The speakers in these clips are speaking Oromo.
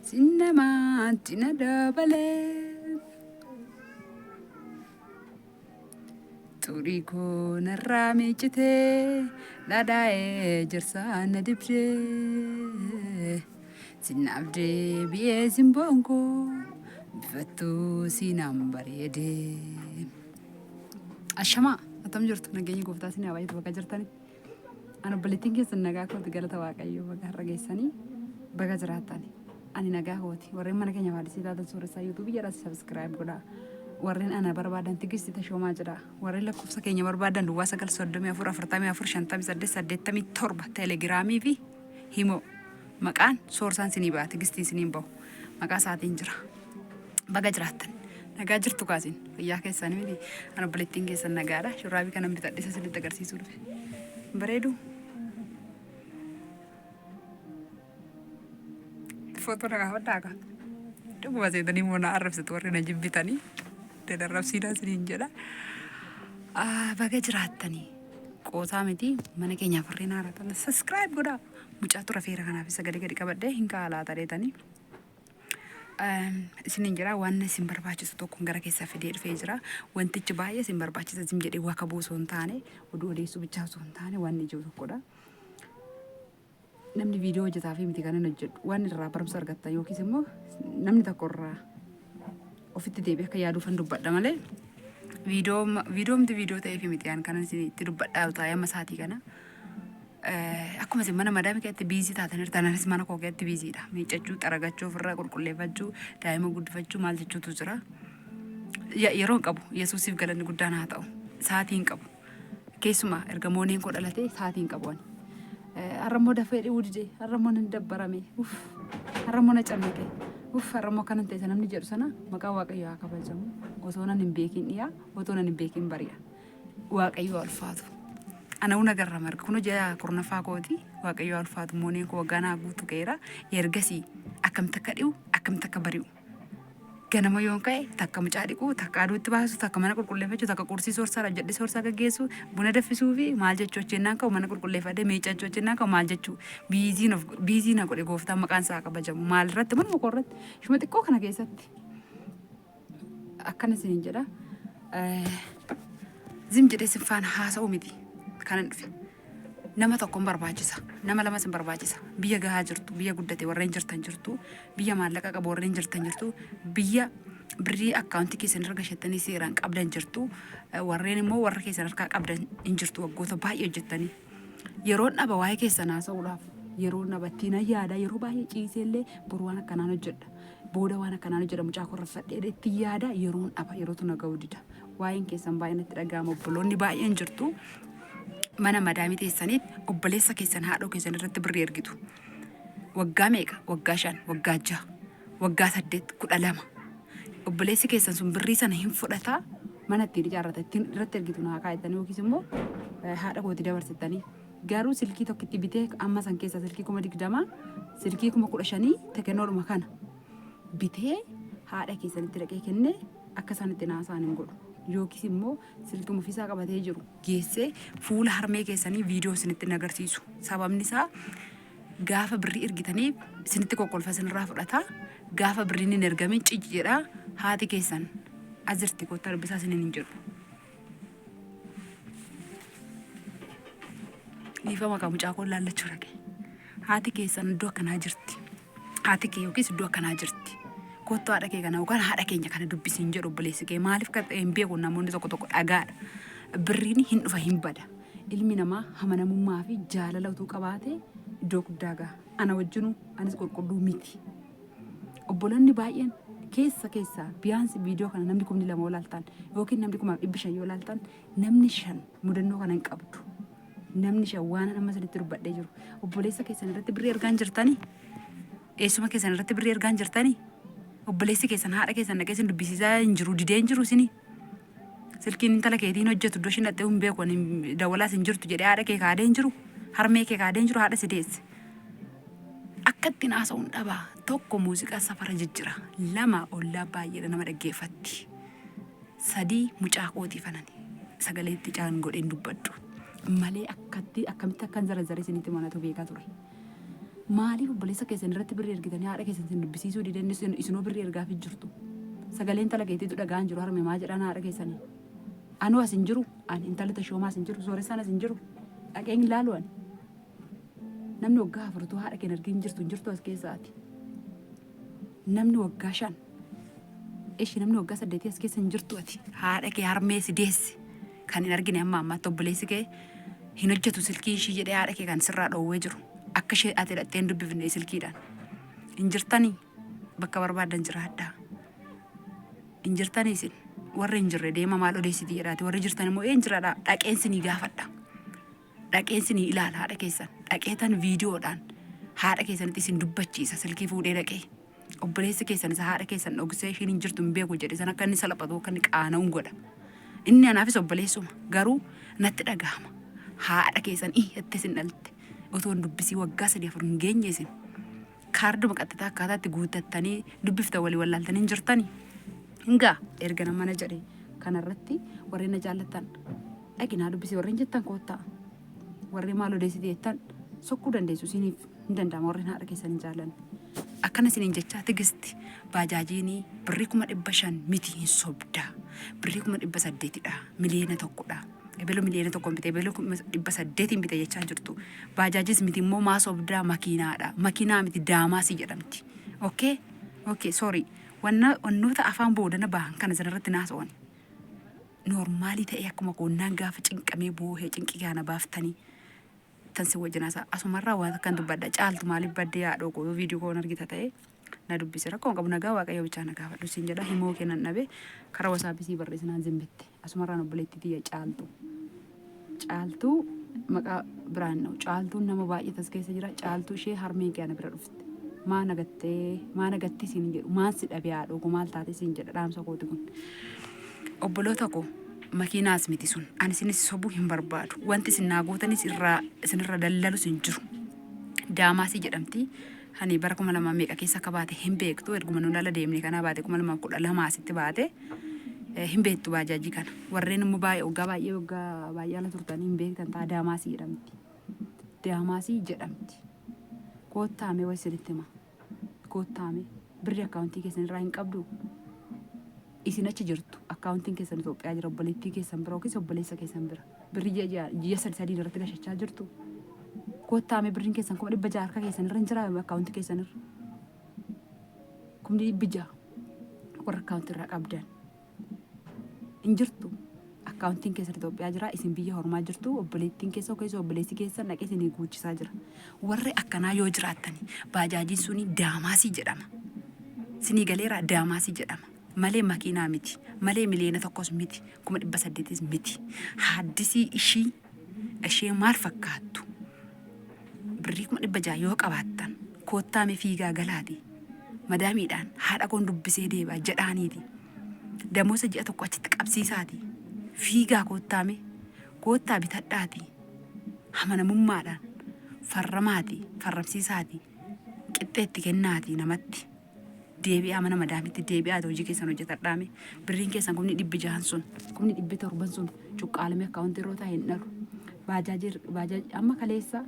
Sinema tina dabale Turiko narrami chite Ladae jirsa nadibje Sinabde biye zimbongo Bifatu sinambarede Ashama atam jirtu nageenyi gooftaa sinaa baay'ee bakka jirtani ana balitiin keessan nagaa kooti galata waaqayyoo bakka har'a geessanii bakka jiraatani ani nagaa kooti warreen mana keenya baadisii taatan suuressaa yuutuubii jedhaa sabskiraayib godhaa warreen ana barbaadan tigisti tashoomaa jedhaa warreen lakkoofsa keenya barbaadan duwwaa 934 teelegiraamii fi himoo maqaan soorsaan sinii ba'a tigistiin siniin bahu maqaa isaatiin jira bakka jiraattan nagaa jirtu kaasin fayyaa keessanii miti ana balittiin keessan nagaadha shurraabii kanan bitadhisa sinitti agarsiisuu dhufe bareedu foto nagaa fadhaaka dhuguma seetanii moona arrabsitu warri na jibbitanii dadarrabsiidhaa siniin jedha bakka jiraattanii qoosaa miti mana keenyaaf warreen haaratan subscribe godhaa mucaa tura feera kanaaf sagalee gadi qabadhee hin kaalaa tareetanii isinin jira waan isin barbaachisu tokko gara keessaa fidee dhufee jira wantichi baay'ee isin barbaachisa isin jedhee waa kabuu osoo hin taane oduu odeessuu bichaa osoo hin taane waan ijoo tokkodha namni viidiyoo hojjetaa fi miti kanan hojjedhu waan irraa barumsa argattan yookiis immoo namni tokko irraa ofitti deebi'ee akka yaaduufan dubbadha malee viidiyoo ta'ee fi miti kanan itti dubbadhaa taa'ee amma saatii kana akkuma isin mana madaami keessatti biizii taatan irtaanis mana koo keessatti biiziidha miiccachuu xaragachuu ofirraa qulqulleeffachuu daa'ima guddifachuu maal jechuutu jira yeroon qabu yesuusiif galanni guddaan haa ta'u saatiin qabu keessumaa ergamooniin koo dhalatee saatiin qabu harrammoo dafee dhi'uu didee harrammoo nan dabbarame harrammoo na cammaqe harrammoo kanan ta'e namni jedhu sana maqaa waaqayyoo haa kabajamu osoo nan hin beekin dhiyaa otoo nan hin beekin bari'a waaqayyoo ulfaatu ana una garra marga kuno jaa kurnaffaa kooti waaqayyoo ulfaatu mooneen koo waggaanaa guutu ga'eera ergasii akkamitti akka dhi'u akkamitti akka bari'u ganama yoon ka'e takka mucaa dhiquu takka aduutti baasu takka mana qulqulleeffachuu takka qursii soorsaa abjadhi soorsaa gaggeessu buna daffisuu fi maal jechuu hojjennaan ka'u mana qulqulleeffadhee miiccachuu hojjennaan ka'u maal jechuu biizii na godhe gooftaan maqaan isaa kabajamu maal irratti manuma koo irratti shuma xiqqoo kana keessatti akkana isiniin jedha zim jedhee sinfaan haasa'u miti kanan dhufe nama tokkoon barbaachisa nama lama sin barbaachisa biyya gahaa jirtu biyya guddate warreen jirtan jirtu biyya maallaqa qabu warreen jirtan jirtu biyya birrii akkaawuntii keessan irra gashattanii seeraan qabdan jirtu warreen immoo warra keessan harkaa qabdan hin jirtu waggoota baay'ee hojjettanii yeroon dhaba waa'ee keessan haasa'uudhaaf yeroon dhabattiin yaada yeroo baay'ee ciiseellee boru waan akkanaan hojjedha booda waan akkanaan hojjedha mucaa korrafadhee itti yaada yeroon dhaba yerootu naga'u dida waa'een keessan baay'een itti dhaga'ama obboloonni baay'een jirtu mana madaami teessaniif obboleessa keessan haadhoo keessan irratti birrii ergitu waggaa meeqa waggaa 5 waggaa 6 waggaa 8 12 obboleessi keessan sun birrii sana hin fudhataa mana ittiin ijaarrata ittiin irratti ergitu naa kaa'ettanii yookiis immoo haadha kooti dabarsitanii garuu silkii tokkitti bitee amma san keessa silkii 20 silkii 15 tekennoodhuma kana bitee haadha keessanitti dhaqee kennee akka isaan itti naasaan hin godhu yookiis immoo silkii ofiisaa qabatee jiru geessee fuula harmee keessanii viidiyoo isinitti agarsiisu sababni isaa gaafa birrii ergitanii isinitti kokkolfa isinirraa fudhataa gaafa birriin hin ergamin cici jedhaa haati keessan azirti kottaa dubbisaa isiniin hin jedhu dhiifama qabu mucaa koon laallachuu dhaqe haati keessan iddoo akkanaa jirti haati kee yookiis iddoo akkanaa jirti kottu haadha kee kana yookaan haadha keenya kana dubbisiin jedhu obboleessi kee maaliif kan ta'e hin beeku namoonni tokko tokko dhagaadha birriin hin dhufa hin bada ilmi namaa amanamummaa fi jaalala utuu qabaate iddoo guddaa gaha ana wajjinu anis qulqulluu miti obboloonni baay'een keessa biyaansi viidiyoo kana namni 200 yoo laaltan yookiin namni 500 yoo laaltan namni 5 mudannoo kana hin qabdu namni 5 waan amma sanitti dubbadhee jiru obboleessa keessan irratti birrii ergaan jirtanii eessuma keessan irratti birrii ergaan jirtanii obboleessi keessan haadha keessan dhaqeessin dubbisiisaa hin jiru didee hin jiru isini silkiin intala keetiin hojjetu iddoo ishiin dhattee hin beeku dawwalaas hin jirtu jedhee haadha kee kaadee hin jiru harmee kee kaadee hin jiru haadha si deesse akka ittiin haasa'uun dhabaa tokko muuziqaa safara jijjira 2 ollaa baay'eedha nama dhaggeeffatti 3 mucaa kootii fanani sagaleetti caan godheen dubbadhu malee akkamitti akkan zarazare isinitti manatu beekaa ture maaliif obboleessa keessan irratti birrii ergitanii haadha keessan isin dubbisiisuu didanii isinoo birrii ergaaf jirtu sagaleen talageetiitu dhagaan jiru harme maa jedhan haadha keessanii anuu as hin jiru ani intala tashoomaa as hin jiru sooressaan as hin jiru dhaqeen ilaalu ani namni waggaa afurtuu haadha keenya argin jirtu as keessaati namni waggaa 5 ishi namni waggaa 8 as keessa hin jirtu ati haadha kee harmee si deessi kan hin argine amma ammaatti obboleessi kee hin hojjetu silkiin ishii jedhee haadha kee kan sirraa dhoowwee jiru akka ishee ati hidhatteen dubbifne silkiidhaan hin jirtanii bakka barbaadan jiraadhaa hin jirtanii isin warri hin jirre deema maal odeessitii jedhaati warri jirtan immoo een jiraadhaa dhaqeensi ni gaafadha dhaqeensi ni ilaala haadha keessan dhaqeetan viidiyoodhaan haadha keessanitti isin dubbachiisa silkii fuudhee dhaqee obboleessi keessan isa haadha keessan dhoksee ishiin hin jirtu hin beeku jedhe san akka inni salaphatu akka inni qaana'uun godha inni anaafis obboleessuma garuu natti dhagahama haadha keessan itti isin dhalte otoo hin dubbisii waggaa 3-4 hin geenye isin kaarduma qaxxitaa akkaataatti guutattanii dubbifta walii wallaaltanii hin jirtanii hingaa erga namana jedhe kanarratti warri na jaallattan dhaqinaa dubbisii warri hin jettan koottaa warri maal odeessiti jettan sokkuu dandeessu isiniif hin danda'ama warri haadha keessan hin jaallanne akkana isiniin jechaa tigisti baajaajiinii birrii 500 miti hin sobdaa birrii 800dha miliyoona tokkodha ebelo miliyoona tokko bite ebelo 800 bite jechaa jirtu baajaajis miti immoo maa sobdaa makiinaadha makiinaa miti daamaasii jedhamti okay sorry wannoota afaan boodana ba'an kana sanarratti naasa'an normaalii ta'e akkuma koonnaan gaafa cinqamee boohee cinqii kana baaftanii tan si wajjinaasa asumarraa waan akkan dubbadha caaltu maaliif baddee yaadoo koo viidiyoo koon argita ta'e na dubbise rakkoon qabu nagaa waaqayyo bichaa nagaa fadhu siin jedha himoo kennan dhabe karaa wasaabisii barreessinaan zimbette asumarraan obboleetti tiyya caaltuu maqaa biraan na'u caaltuun nama baay'ee tas keessa jira caaltuu ishee harmee kee ana bira dhufte maa nagattee siin jedhu maan si dhabe yaadoo koo maal taate siin jedha dhaamsa kooti kun obboloota koo makiinaas miti sun ani isinis sobuu hin barbaadu wanti isin naa gootanis isinirra dallalu sin jiru daamaasii jedhamti hani bara 2000 meeqa keessa akka baate hin beektu erguma nu lala deemne kana baate 2012 asitti baate hin beektu baajaajii kana warreen immoo baay'ee ala turtanii hin beektan ta'a daamaasii jedhamti koottaame way sinitti hima koottaame birri akkaawuntii keessan irraa hin qabdu isin achi jirtu akkaawuntiin keessan Itoophiyaa jira obboleettii keessan bira yookiis obboleessa keessan bira birri ji'a 3 irratti gashachaa jirtu koottaame birriin keessan 600 harka keessan irra hin jira akkaawuntii keessan irra 600 warra akkaawuntii irraa qabdan hin jirtu akkaawuntiin keessan Itoophiyaa jira isin biyya hormaa jirtu obboleettiin keessa yookiis obboleessi keessan dhaqee isin guuchisaa jira warri akkanaa yoo jiraattani baajaajiin suni daamaasii jedhama sinii galeera daamaasii jedhama malee makiinaa miti malee miliyoona tokkos miti 800 miti haddisii ishee maal fakkaattu birrii 600 yoo qabaattan koottaame fiigaa galaati madaamiidhaan haadha koon dubbisee deebaa jedhaaniiti damoosa ji'a tokko achitti qabsiisaati fiigaa koottaa bitadhaati amanamummaadhaan farramsiisaati qixxeetti kennaati namatti deebi'aa mana madaamitti deebi'aa hojii keessan hojjetadhaame birriin keessan 600 sun 700 sun cuqqaalame akkaawuntii yeroo ta'e hin dhalu baajaajii amma kaleessa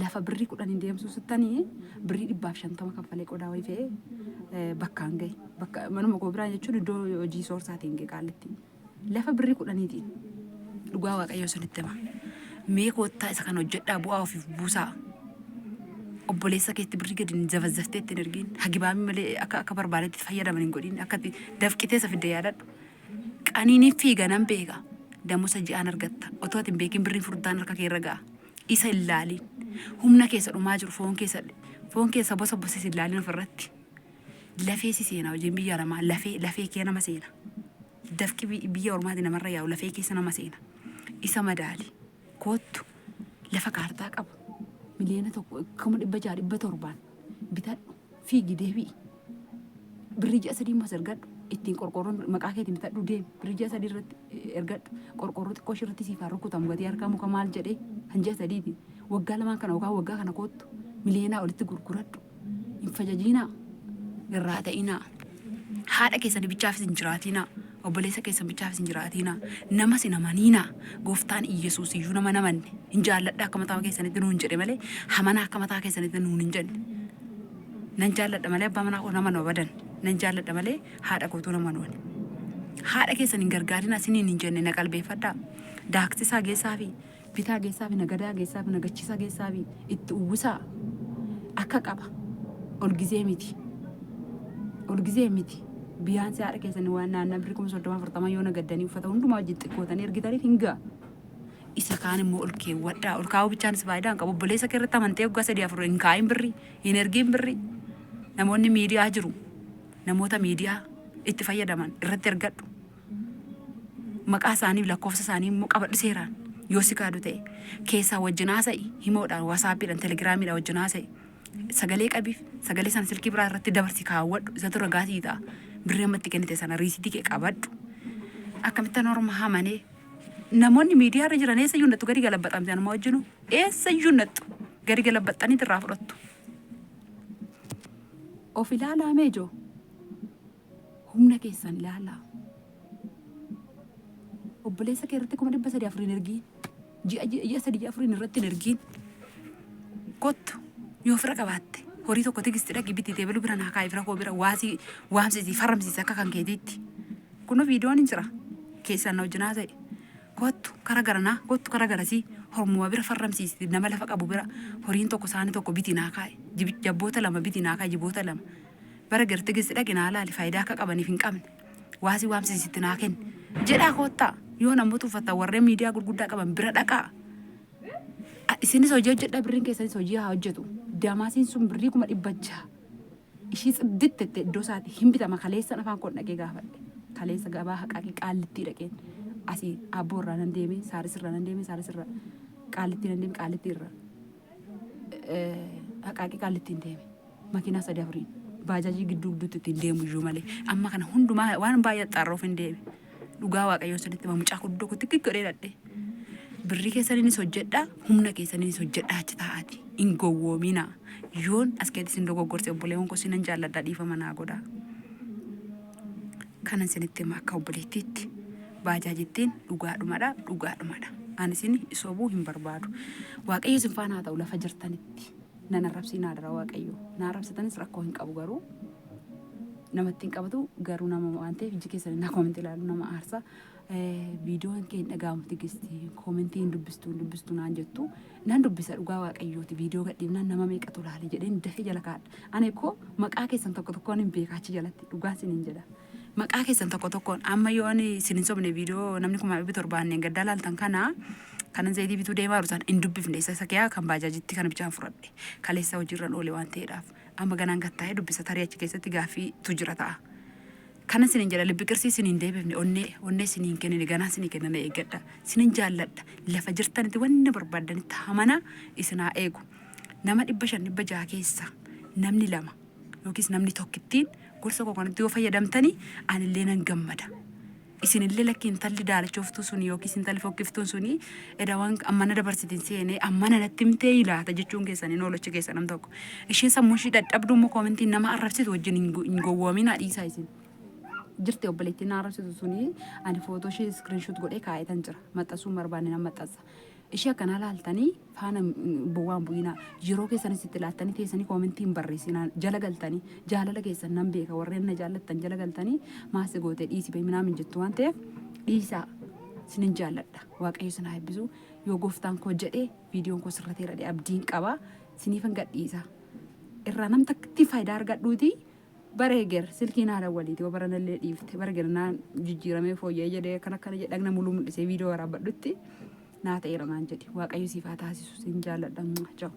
lafa birrii 10 deemsuu sittanii birrii 150 kaffalee qodaa wayii fe'ee bakkaan gahe bakka manuma koo biraan jechuun iddoo hojii soorsaatiin gahe qaalitti lafa birrii 10tiin dhugaa waaqayyoo sunitti hima mee koottaa isa kan hojjedhaa bu'aa ofiif buusaa obboleessa keetti birrii gadi zavazafteetti hin ergiin hagibaamii malee akka barbaadetti fayyadaman hin godhin akkatti dafqiteessa fidde yaadadhu qaniiniin fiiga nan beeka damusa ji'aan argatta otoo ati hin beekin birriin furdaan harka kee irra ga'a isa ilaaliin humna keessa dhumaa jiru foon keessa bosa ilaaliin ofirratti lafee si seenaa hojiin biyya namaa lafee kee nama seena dafqi biyya ormaati namarra yaa'u lafee keessa nama seena isa madaali koottu lafa kaartaa qabu miliyoona tokko 600 bitadhu fiigi deebi'i birrii ji'a 3 mas ergadhu ittiin qorqorroon maqaa keetiin bitadhu deemi birrii ji'a 3 irratti ergadhu qorqorroo xiqqoo irratti siifaa rukutamu gatii harkaa muka maal jedhee han ji'a 3 waggaa lamaan kana yookaan waggaa kana koottu miliyoonaa olitti gurguradhu hin fajajiinaa irraa ta'inaa haadha keessan bichaafis hin jiraatinaa obboleessa keessan bichaaf isin jiraatina nama sin amanina gooftaan Yesuus iyyuu nama namanne hin jaalladha akka mataa keessanitti nuun jedhe malee hamana akka mataa keessanitti nuun hin jenne nan jaalladha malee abbaa manaa nama nu badan nan jaalladha malee haadha kootu nama nuuni haadha keessan hin gargaarina isiniin hin jenne na qalbeeffadhaa daaksisaa geessaa fi bitaa geessaa fi nagadaa geessaa fi nagachiisaa geessaa fi itti uwwisaa akka qaba olgizee miti biyaan haadha keessan waan naannoo birrii 30 yoo nagaddanii uffata hundumaa wajjin xiqqootanii ergitaniif hin ga'a. Isa kaan immoo ol keewwadhaa ol kaa'uu bichaanis faayidaan qabu obboleessa kee irratti amantee waggaa 3-4 hin kaa'in birrii hin ergiin birrii namoonni miidiyaa jiru namoota miidiyaa itti fayyadaman irratti ergadhu maqaa isaaniif lakkoofsa isaanii immoo qabadhu seeraan yoo si kaadu ta'e keessaa wajjin haasa'i himoodhaan waasaappiidhaan telegiraamiidhaan wajjin haasa'i sagalee qabiif sagalee sana silkii biraa irratti dabarsi kaawwadhu isa tura gaatii ta'a birrii ammatti kennite sana riisitii kee qabadhu akkamittan orma hamanee namoonni miidiyaa irra jiran eessa yuunnattu gadi galabbaxamte anuma wajjinu eessa yuunnattu gadi galabbaxaniit irraa fudhattu of ilaalaa meejoo humna keessan ilaalaa obboleessa kee irratti 300 hin ergiin ji'a 3-4 irratti hin ergiin kottu yoo fira qabaatte horii tokko tigisti dhaqi bitti teebelu bira naa kaa'e fira koo bira waamsisi farramsiisi akka kan keetiitti kunoo viidiyoon hin jira keessan na wajjinaa ta'e kottu kara garanaa kottu kara garasii hormuwa bira farramsiisi nama lafa qabu bira horiin tokko saanii tokko biti naa kaa'e jabboota 2 biti naa kaa'e jibboota 2 bara garti tigisti dhaqi naa laali faayidaa akka qabaniif hin qabne waamsisitti naa kenne jedhaa koottaa yoo namoota uffata warreen miidiyaa gurguddaa qaban bira dhaqaa isinis hojii hojjedha birriin keessanis hojii haa hojjetu damaasiin sun birrii 600 ishii xidditte iddoo isaati hin bitama kaleessa afaan koon dhaqee gaafadhe kaleessa gabaa haqaaqii qaallittii dhaqeen asii abboo irraa nan deeme saaris irraa nan deeme saaris irraa qaallittii nan deeme qaallittii irraa haqaaqii qaallittiin deeme makiinaa 3-4 baajaajii gidduutti ittiin deemu iyyuu malee amma kana hundumaa waan baay'ee xaarroof hin deeme dhugaa waaqayyoo sanitti mucaa guddoo kutti godhee dhadhe birrii keessaniinis hojjedha humna keessaniinis hojjedha achi taa'aati hin gowwoomina yoon as keessatti sin dogoggorse obboleewwan koo sinan jaalladha dhiifama naa godhaa kanan sinitti akka obboleettiitti baajaajittiin dhugaadhumadha ani sin isobuu hin barbaadu waaqayyo sin faana haa ta'u lafa jirtanitti nan arrabsinaa dara waaqayyo na arrabsatanis rakkoo hin qabu garuu namatti hin qabatu garuu nama waan ta'eef iji keessanii na koomentii ilaalu nama aarsa viidiyoon kee dhaga'amu tigisti koomentiin dubbistu naan jettu nan dubbisa dhugaa waaqayyooti viidiyoo gadhiifnaan nama meeqatu ilaale jedheen dafee jala kaadha ani koo maqaa keessan tokkoon hin beekaachi jalatti dhugaa sinin jedha maqaa keessan tokkoon amma yoo ani sinin sobne viidiyoo namni 700 gaddaa laaltan kanan zayitii bituu deemaa jiru sana hin dubbifne isa kee kan baajaajitti kana bichaan fudhadhe kaleessa hojiirra oole waan ta'eedhaaf amma ganaan gattaa'ee dubbisa tarii achi keessatti gaaffii tujjira ta'a. Kana sinin jedha libbi qirsi sinin deebifne onnee sinin kennine ganaa sinin kennana eeggadha sinin jaalladha lafa jirtanitti wanni barbaadanitti hamana isinaa eegu nama 500 keessa namni 2 yookiis namni tokkittiin gorsa kokonatti yoo fayyadamtanii anillee nan gammada. Isinillee lakkiin talli daalachooftu suni yookiis intalli fokkiftuun suni edawaan ammana dabarsitiin seenee ammana natti himtee ilaata jechuun keessanii noolochi keessa nam tokko isheen sammuu ishii dadhabduu immoo koomentiin nama arrabsitu wajjin hin gowwoominaa dhiisaa isin jirti obboleettiin na arrabsitu suni ani footoo ishee iskiriinshoot godhee kaa'etan jira maxxasuun barbaanne nama maxxasa ishee akkanaa laaltanii faana bu'aan bu'inaa yeroo keessanis itti laattanii teessanii koomentiin barreessinaa jala galtanii jaalala keessan nan beeka warreen na jaallattan jala galtanii maasi gootee dhiisi beeminaa min jettu waan ta'eef dhiisaa sinin jaalladha waaqayyo sin haa eebbisu yoo gooftaan koo jedhee viidiyoon koo sirrateera dhee abdiin qaba siniifan gadhiisa irraa nam takkatti faayidaa argadhuuti bareeger silkiin haala waliiti yoo baranallee dhiifte bareeger naan jijjiiramee fooyyee jedhee kana jedhagna muluu mul'isee viidiyoo waraabadhutti naa ta'eera naan jedhi waaqayyo siif haa taasisu sin jaalladha. Ciao.